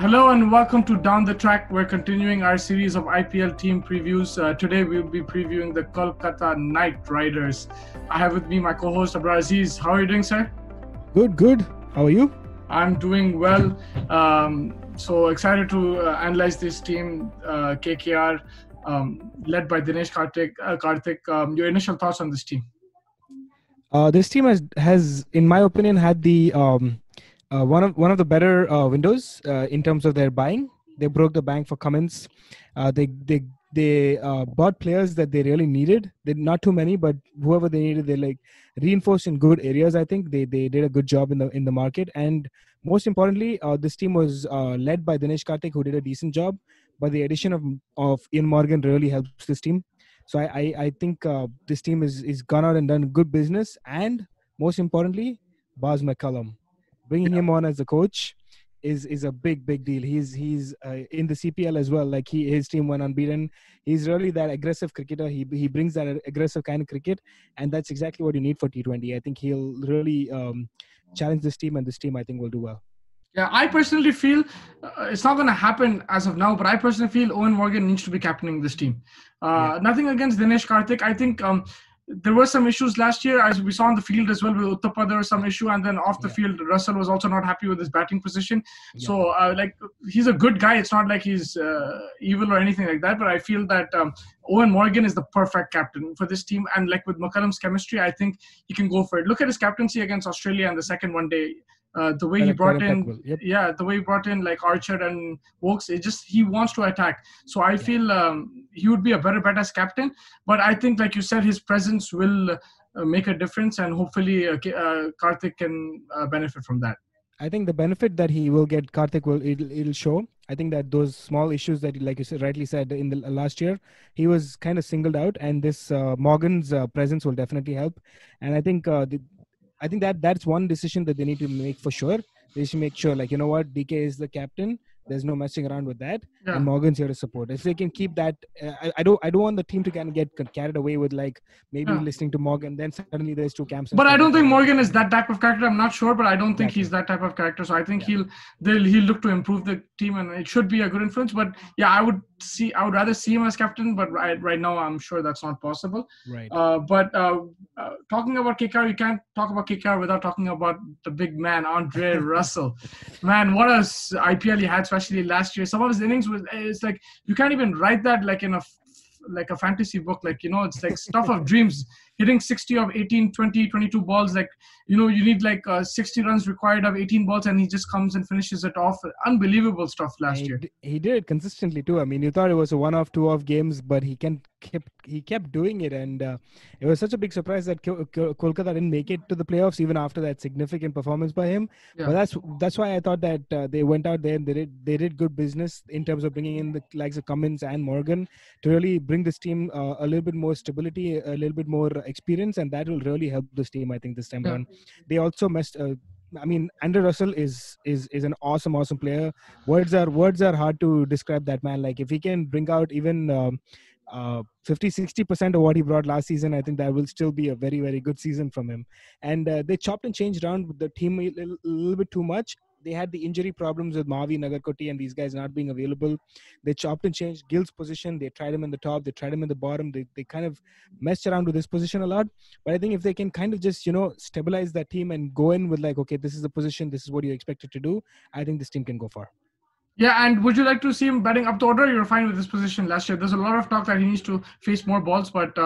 Hello and welcome to Down the Track. We're continuing our series of IPL team previews. Today we'll be previewing the Kolkata Knight Riders. I have with me my co-host Abrar Aziz. How are you doing, sir? Good. How are you? I'm doing well. So excited to analyze this team, KKR, led by Dinesh Karthik. Your initial thoughts on this team? This team has, in my opinion, had the one of the better windows in terms of their buying. They broke the bank for Cummins. They bought players that they really needed. They not too many, but whoever they needed, they reinforced in good areas. I think they did a good job in the market. And most importantly, this team was led by Dinesh Karthik, who did a decent job. But the addition of Ian Morgan really helps this team. So I think this team is gone out and done good business. And most importantly, Baz McCullum, bringing him on as a coach is a big deal. He's in the CPL as well. Like his team went unbeaten. He's really that aggressive cricketer. He brings that aggressive kind of cricket, and that's exactly what you need for T20. I think he'll really challenge this team, and this team I think will do well. Yeah, I personally feel it's not going to happen as of now, but I personally feel Owen Morgan needs to be captaining this team. Nothing against Dinesh Karthik. I think there were some issues last year, as we saw on the field as well with Uttapa. There was some issue, and then off the field, Russell was also not happy with his batting position. Yeah. So, he's a good guy. It's not like he's evil or anything like that. But I feel that Owen Morgan is the perfect captain for this team, and like with McCullum's chemistry, I think he can go for it. Look at his captaincy against Australia in the second one day. The way he brought in, the way he brought in like Archer and Wokes, he wants to attack. So I feel he would be a better bet as captain. But I think, like you said, his presence will make a difference, and hopefully Karthik can benefit from that. I think the benefit that he will get, Karthik it'll show. I think that those small issues that, like you said, rightly said, in the last year, he was kind of singled out, and this Morgan's presence will definitely help. And I think that's one decision that they need to make for sure. They should make sure, like, you know what, DK is the captain. There's no messing around with that, and Morgan's here to support. If they can keep that, I don't want the team to kind of get carried away with listening to Morgan. Then suddenly there's two camps. But I don't think Morgan is that type of character. I'm not sure, but I don't think he's that type of character. So I think he'll look to improve the team, and it should be a good influence. But yeah, I would rather see him as captain. But right now, I'm sure that's not possible. Right. But talking about KKR, you can't talk about KKR without talking about the big man, Andre Russell. Man, what a IPL he had, especially last year. Some of his innings it's like you can't even write that like in a fantasy book. Like, you know, it's like stuff of dreams. Hitting 60 of 18, 20, 22 balls. Like, you know, you need 60 runs required of 18 balls, and he just comes and finishes it off. Unbelievable stuff last year. He did it consistently too. I mean, you thought it was a one-off, two-off games, but he kept doing it, and it was such a big surprise that Kolkata didn't make it to the playoffs even after that significant performance by him. Yeah. But that's why I thought that they went out there and they did good business in terms of bringing in the likes of Cummins and Morgan to really bring this team a little bit more stability, a little bit more experience, and that will really help this team, I think, this time around. They also Andre Russell is an awesome player. Words are hard to describe that man. Like, if he can bring out even 50-60% of what he brought last season, I think that will still be a very, very good season from him. And they chopped and changed around with the team a little bit too much. They had the injury problems with Mavi, Nagarkoti, and these guys not being available. They chopped and changed Gill's position. They tried him in the top. They tried him in the bottom. They kind of messed around with this position a lot. But I think if they can kind of just, stabilize that team and go in with okay, this is the position, this is what you expected to do, I think this team can go far. Yeah, and would you like to see him batting up the order? You're fine with his position last year. There's a lot of talk that he needs to face more balls, but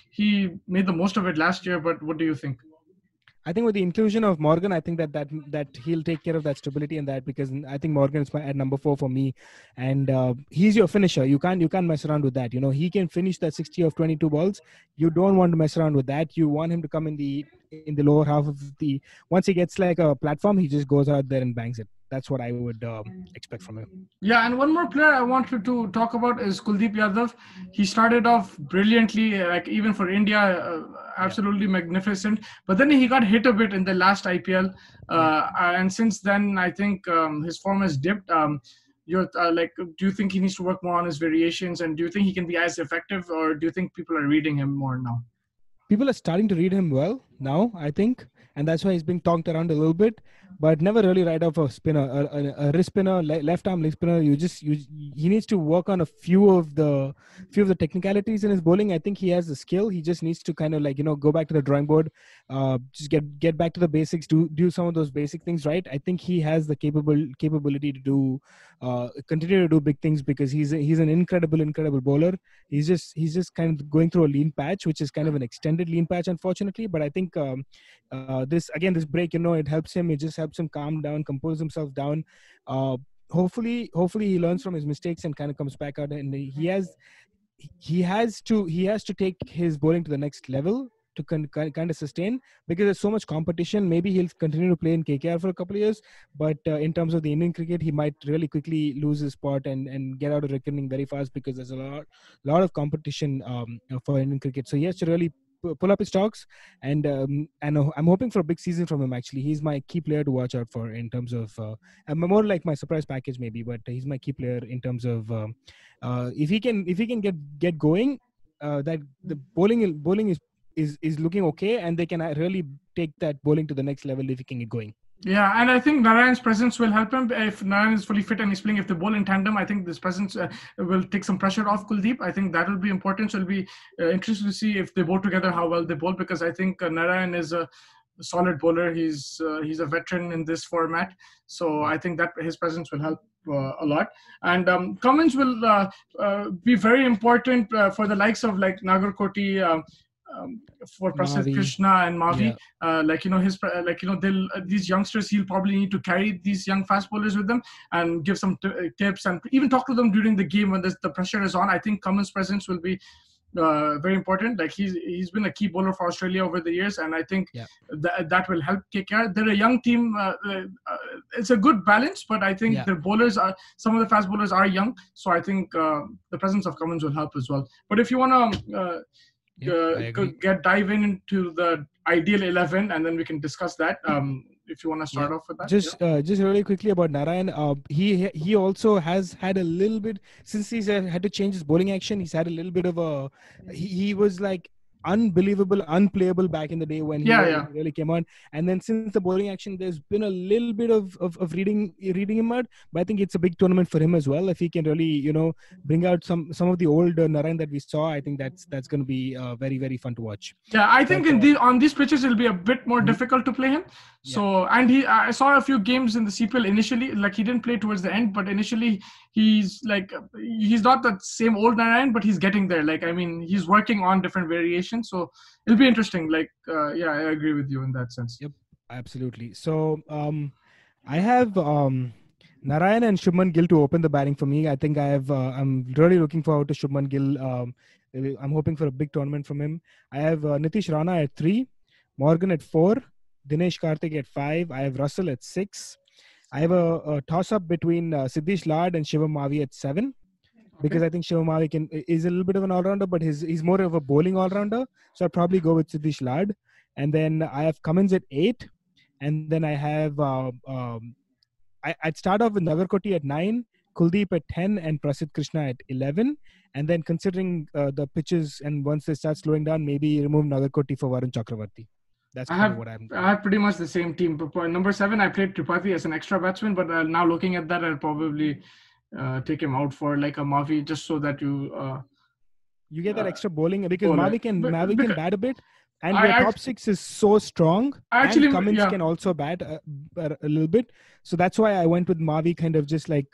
he made the most of it last year. But what do you think? I think with the inclusion of Morgan, I think that he'll take care of that stability and that, because I think Morgan is at number 4 for me, and he's your finisher. You can't mess around with that. He can finish that 60 of 22 balls. You don't want to mess around with that. You want him to come in the lower half of the. Once he gets like a platform, he just goes out there and bangs it. That's what I would expect from him. Yeah, and one more player I wanted to talk about is Kuldeep Yadav. He started off brilliantly, like even for India, absolutely magnificent. But then he got hit a bit in the last IPL, and since then I think his form has dipped. Do you think he needs to work more on his variations, and do you think he can be as effective, or do you think people are reading him more now? People are starting to read him well, now, I think, and that's why he's being talked around a little bit, but never really ride off a spinner, a wrist spinner, left arm leg spinner. He needs to work on a few of the technicalities in his bowling. I think he has the skill. He just needs to kind of go back to the drawing board, just get back to the basics, do some of those basic things right. I think he has the capability to continue to do big things, because he's an incredible bowler. He's just kind of going through a lean patch, which is kind of an extended lean patch, unfortunately. But I think this break, it helps him. It just helps him calm down, compose himself down. Uh, hopefully he learns from his mistakes and kind of comes back out, and he has to take his bowling to the next level to kind of sustain, because there's so much competition. Maybe he'll continue to play in KKR for a couple of years, but in terms of the Indian cricket, he might really quickly lose his spot and get out of reckoning very fast, because there's a lot of competition for Indian cricket. So he has to really pull up his stocks, and I'm hoping for a big season from him. Actually, he's my key player to watch out for in terms of more like my surprise package maybe, but he's my key player in terms of if he can get going, that the bowling is looking okay, and they can really take that bowling to the next level if he can get going. Yeah, and I think Narayan's presence will help him. If Narayan is fully fit and he's playing, if they bowl in tandem, I think this presence will take some pressure off Kuldeep. I think that will be important. So it'll be interesting to see if they bowl together, how well they bowl, because I think Narayan is a solid bowler. He's a veteran in this format. So I think that his presence will help a lot. And Cummins will be very important for the likes of like Nagarkoti, for Prasidh Krishna and Mavi. These youngsters, he'll probably need to carry these young fast bowlers with them and give some tips and even talk to them during the game when the pressure is on. I think Cummins' presence will be very important. Like he's been a key bowler for Australia over the years, and I think that will help KKR. They're a young team. It's a good balance, but I think the bowlers some of the fast bowlers are young, so I think the presence of Cummins will help as well. But if you want to dive into the ideal 11, and then we can discuss that. If you want to start off with that. Just really quickly about Narayan. He also has had a little bit, since he's had to change his bowling action. He's had a little bit of he was like unbelievable, unplayable back in the day when he really came on. And then since the bowling action, there's been a little bit of reading him out. But I think it's a big tournament for him as well. If he can really, bring out some of the old Narayan that we saw, I think that's going to be very, very fun to watch. Yeah, I think on these pitches, it'll be a bit more difficult to play him. So, and I saw a few games in the CPL initially, like he didn't play towards the end, but initially he's not the same old Narayan, but he's getting there. Like, I mean, he's working on different variations. So it'll be interesting. Like, I agree with you in that sense. Yep, absolutely. So I have Narayan and Shubman Gill to open the batting for me. I think I'm really looking forward to Shubman Gill. I'm hoping for a big tournament from him. I have Nitish Rana at 3, Morgan at 4, Dinesh Karthik at 5. I have Russell at 6. I have a toss-up between Siddesh Lad and Shivam Mavi at 7. Because I think Shivam Mavi is a little bit of an all-rounder, but he's more of a bowling all-rounder. So I'd probably go with Siddesh Lad. And then I have Cummins at 8. And then I have I'd start off with Nagarkoti at 9, Kuldeep at 10, and Prasidh Krishna at 11. And then considering the pitches, and once they start slowing down, maybe remove Nagarkoti for Varun Chakravarti. That's kind of what I'm doing. I have pretty much the same team. Number 7, I played Tripathi as an extra batsman, but now looking at that, I'll probably take him out for like a Mavi, just so that you get that extra bowling, because Mavi can bat a bit, and your top 6 is so strong. And Cummins can also bat a little bit, so that's why I went with Mavi, kind of just like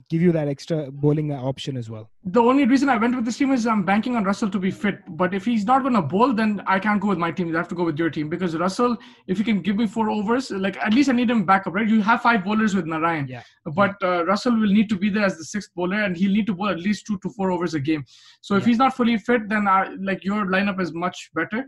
give you that extra bowling option as well. The only reason I went with this team is I'm banking on Russell to be fit. But if he's not going to bowl, then I can't go with my team. You have to go with your team, because Russell, if you can give me 4 overs, like at least I need him backup, right? You have 5 bowlers with Narayan, but Russell will need to be there as the 6th bowler, and he'll need to bowl at least 2 to 4 overs a game. So if he's not fully fit, then your lineup is much better.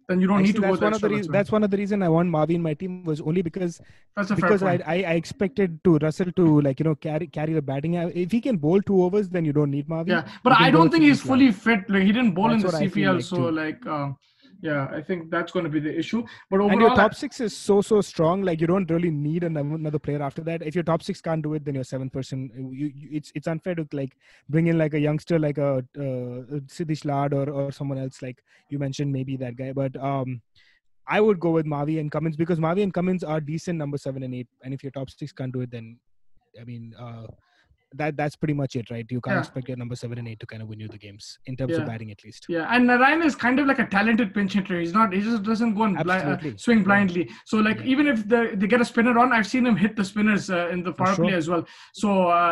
Then you don't need to go there. That's one of the reasons I want Mavi in my team, was only because I expected Russell to carry the batting. If he can bowl 2 overs, then you don't need Mavi. Yeah, but I don't think he's fully fit. Like, he didn't bowl in the CPL, so Yeah, I think that's going to be the issue. But And your overall, top six is so strong. Like you don't really need another player after that. If your top six can't do it, then your seventh person. It's unfair to like bring in like a youngster like a Siddish Lad or someone else like you mentioned, maybe that guy. But I would go with Mavi and Cummins because Mavi and Cummins are decent number 7 and 8. And if your top six can't do it, then I mean that's pretty much it, right? You can't yeah, expect your number 7 and 8 to kind of win you the games in terms of yeah. batting at least. Yeah, and Narayan is kind of like a talented pinch hitter. He's not. He just doesn't go and Absolutely, swing yeah, blindly. So like yeah, even if they get a spinner on, I've seen him hit the spinners in the for power play sure. as well. So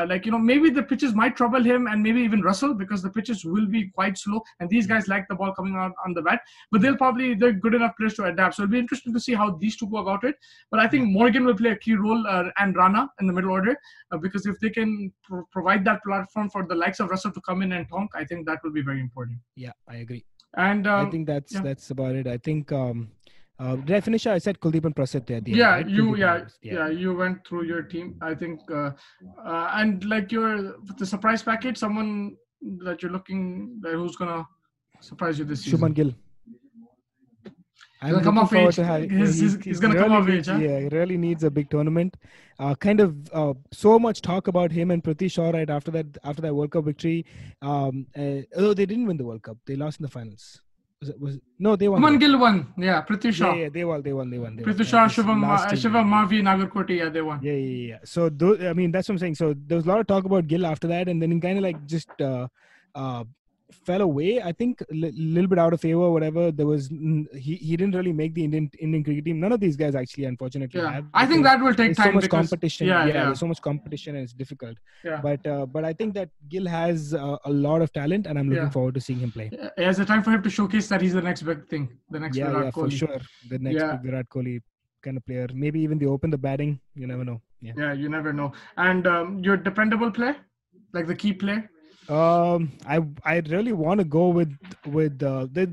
like maybe the pitches might trouble him and maybe even Russell because the pitches will be quite slow and these Yeah, guys like the ball coming out on the bat. But they're good enough players to adapt. So it'll be interesting to see how these two go about it. But I yeah, think Morgan will play a key role and Rana in the middle order because if they can provide that platform for the likes of Russell to come in and tonk, I think that will be very important. yeah. I agree. And I think that's yeah, that's about it. I think did I finish? I said Kuldeep and Prasid at the end, yeah, right? Kuldeep and Prasid. Yeah. yeah, you went through your team. I think, and like the surprise package, someone that you're looking who's gonna surprise you this Shubman season. Gill. He's I'm gonna come looking off forward age. to having. He's He gonna come really off age, needs. huh? Yeah, he really needs a big tournament. Kind of so much talk about him and Priti Shaw right after that World Cup victory. Although they didn't win the World Cup, they lost in the finals. Was it? No, they won the Shubman World Cup. Gill won. Yeah, Prithvi Yeah, Shaw. yeah, they won. Prithvi Shaw, This last team, Shivam yeah. Mavi, Nagarkoti, yeah, they won. Yeah. So I mean, that's what I'm saying. So there was a lot of talk about Gill after that, and then he kind of like just uh, fell away. I think a little bit out of favor, whatever. There was he didn't really make the Indian cricket team. None of these guys actually, unfortunately, Yeah, have I think because that will take there's so time much because competition. yeah, Yeah, yeah, there's so much competition, and it's difficult. yeah. But I think that Gill has a lot of talent, and I'm looking Yeah. forward to seeing him play. It's a time for him to showcase that he's the next big thing, the next Yeah, Virat for Kohli. sure. The next Yeah, big Virat Kohli kind of player. Maybe even they open the batting. You never know. Yeah. yeah, you never know. And your dependable play, like the key play. I really want to go with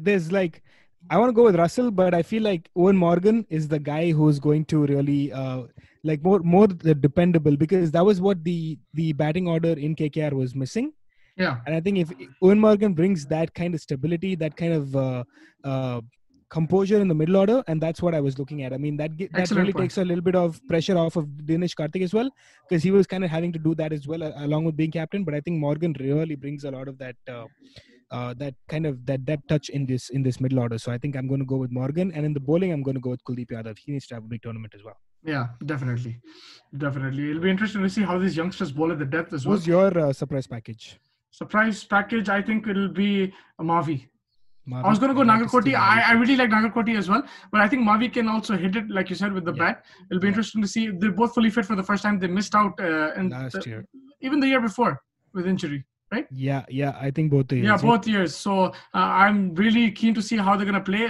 there's like I want to go with Russell, but I feel like Owen Morgan is the guy who's going to really like more dependable because that was what the batting order in KKR was missing. Yeah, And I think if Owen Morgan brings that kind of stability, that kind of uh, composure in the middle order, and that's what I was looking at. I mean, that excellent really point. takes a little bit of pressure off of Dinesh Karthik as well, because he was kind of having to do that as well along with being captain. But I think Morgan really brings a lot of that. That kind of that touch in this middle order. So I think I'm going to go with Morgan, and in the bowling I'm going to go with Kuldeep Yadav. He needs to have a big tournament as well. Yeah, definitely. It'll be interesting to see how these youngsters bowl at the depth as well. Who's your surprise package? Surprise package, I think it'll be a Mavi. Mavi? I was going to go That is Nagarkoti. still very I good. really like Nagarkoti as well, but I think Mavi can also hit it, like you said, with the Yeah. bat. It'll be Yeah. interesting to see. They're both fully fit for the first time. They missed out Last year. even the year before with injury, right? Yeah, I think both the years. Yeah, both years. So I'm really keen to see how they're going to play.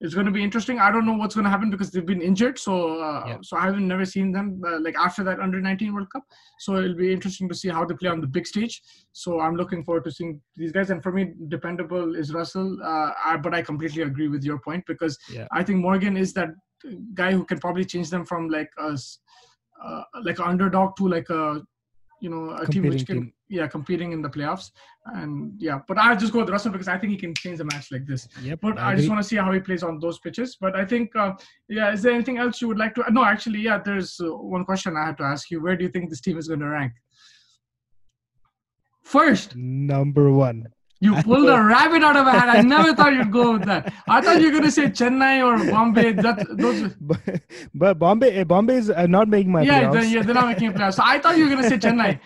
It's going to be interesting. I don't know what's going to happen because they've been injured. So so I haven't never seen them like after that under-19 World Cup. So it'll be interesting to see how they play on the big stage. So I'm looking forward to seeing these guys. And for me, dependable is Russell. But I completely agree with your point because I think Morgan is that guy who can probably change them from like us, like an underdog to like a a team which can competing in the playoffs. And but I'll just go with Russell because I think he can change the match like this. But I just want to see how he plays on those pitches. But I think is there anything else you would like to no actually there's one question I had to ask you. Where do you think this team is going to rank first? Number one. You pulled a rabbit out of a hat. I never thought you'd go with that. I thought you were going to say Chennai or Bombay. But Bombay is not making my playoffs. They're not making playoffs. So I thought you were going to say Chennai.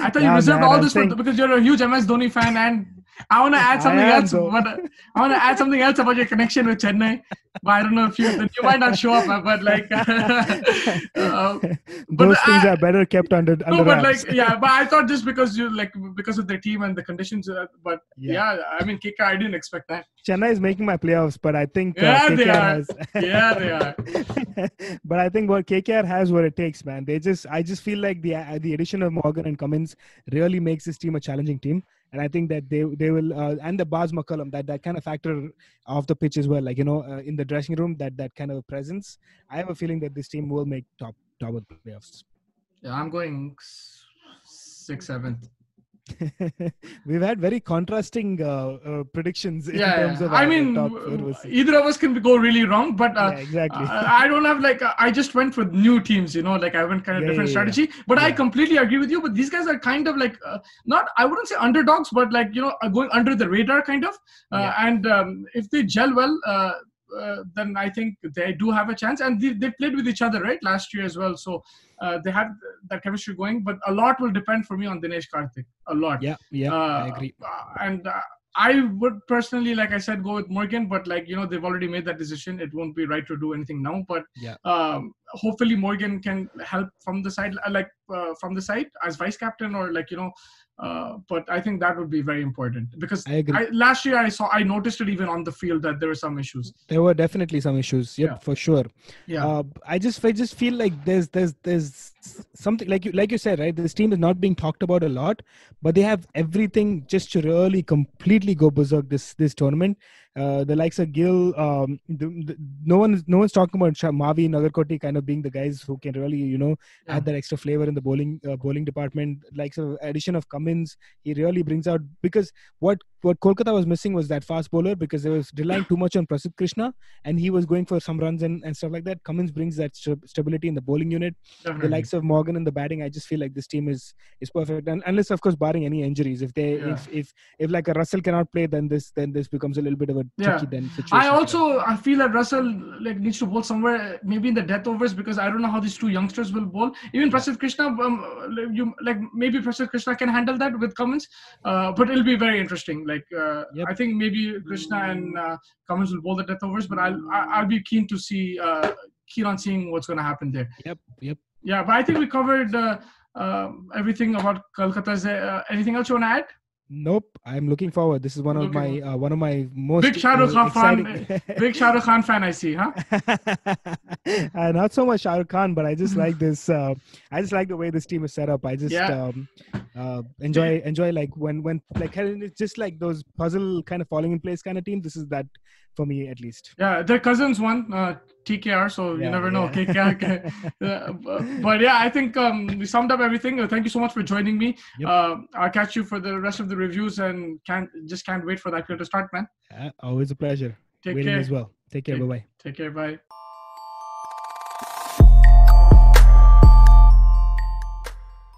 I thought you reserved all this because you're a huge MS Dhoni fan, and I want to add something else. But I want to add something else about your connection with Chennai. But I don't know if you might not show up. But like, those things are better kept under. No, but wraps. But I thought just because because of their team and the conditions. But I mean, KKR, I didn't expect that. Chennai is making my playoffs, but I think KKR they are. They are. But I think what KKR has what it takes, man. I just feel like the addition of Morgan and Cummins really makes this team a challenging team. And I think that they will and the Baz McCullum that kind of factor off the pitch as well, like in the dressing room that kind of presence. I have a feeling that this team will make top of the playoffs. Yeah, I'm going 6th, 7th. We've had very contrasting predictions in Yeah, terms yeah. of I our mean, top four versus. either of us can go really wrong, but Yeah, exactly. I don't have like I just went with new teams, like I went kind of Yeah, different yeah, yeah. strategy. But I Yeah. completely agree with you. But these guys are kind of like not, I wouldn't say underdogs, but like going under the radar kind of. Yeah. And if they gel well, then I think they do have a chance. And they played with each other right last year as well, so they have that chemistry going. But a lot will depend for me on Dinesh Karthik. A lot. Yeah, yeah, I agree. And I would personally, like I said, go with Morgan, but like they've already made that decision. It won't be right to do anything now, but Yeah. hopefully Morgan can help from the side, from the side as vice captain, or but I think that would be very important, because I agree. last year I noticed it even on the field that there were some issues. There were definitely some issues. Yep, Yeah. for sure. Yeah. I just feel like there's something, like you said, right? This team is not being talked about a lot, but they have everything just to really completely go berserk this tournament. The likes of Gill, no one's talking about Mavi, Nagarkoti kind of being the guys who can really add that extra flavor in the bowling department. Likes of addition of Cummins, he really brings out, because what Kolkata was missing was that fast bowler, because they was relying too much on Prasidh Krishna, and he was going for some runs and stuff like that. Cummins brings that stability in the bowling unit. Definitely. The likes of Morgan in the batting, I just feel like this team is perfect, and unless of course barring any injuries. If like a Russell cannot play, then this becomes a little bit of a tricky then situation. I feel that Russell needs to bowl somewhere, maybe in the death overs, because I don't know how these two youngsters will bowl. Even Prasidh Krishna, maybe Prasidh Krishna can handle that with Cummins, but it'll be very interesting. I think maybe Krishna and Cummins will bowl the death overs, but I'll be keen on seeing what's going to happen there. Yep. Yeah, but I think we covered everything about Kolkata's. Anything else you want to add? Nope. I'm looking forward. This is one of my most big Shah Rukh Khan exciting... fan. Big Shah Rukh Khan fan, I see, huh? Not so much Shah Rukh Khan, but I just like this. I just like the way this team is set up. I just enjoy like when it's just like those puzzle kind of falling in place kind of team. This is that for me, at least. Yeah, their cousins won TKR, so you never know. KKR. But yeah, I think we summed up everything. Thank you so much for joining me. Yep. I'll catch you for the rest of the reviews, and can't wait for the IPL to start, man. Always a pleasure. Take care as well. Take care. Bye-bye. Take care. Bye.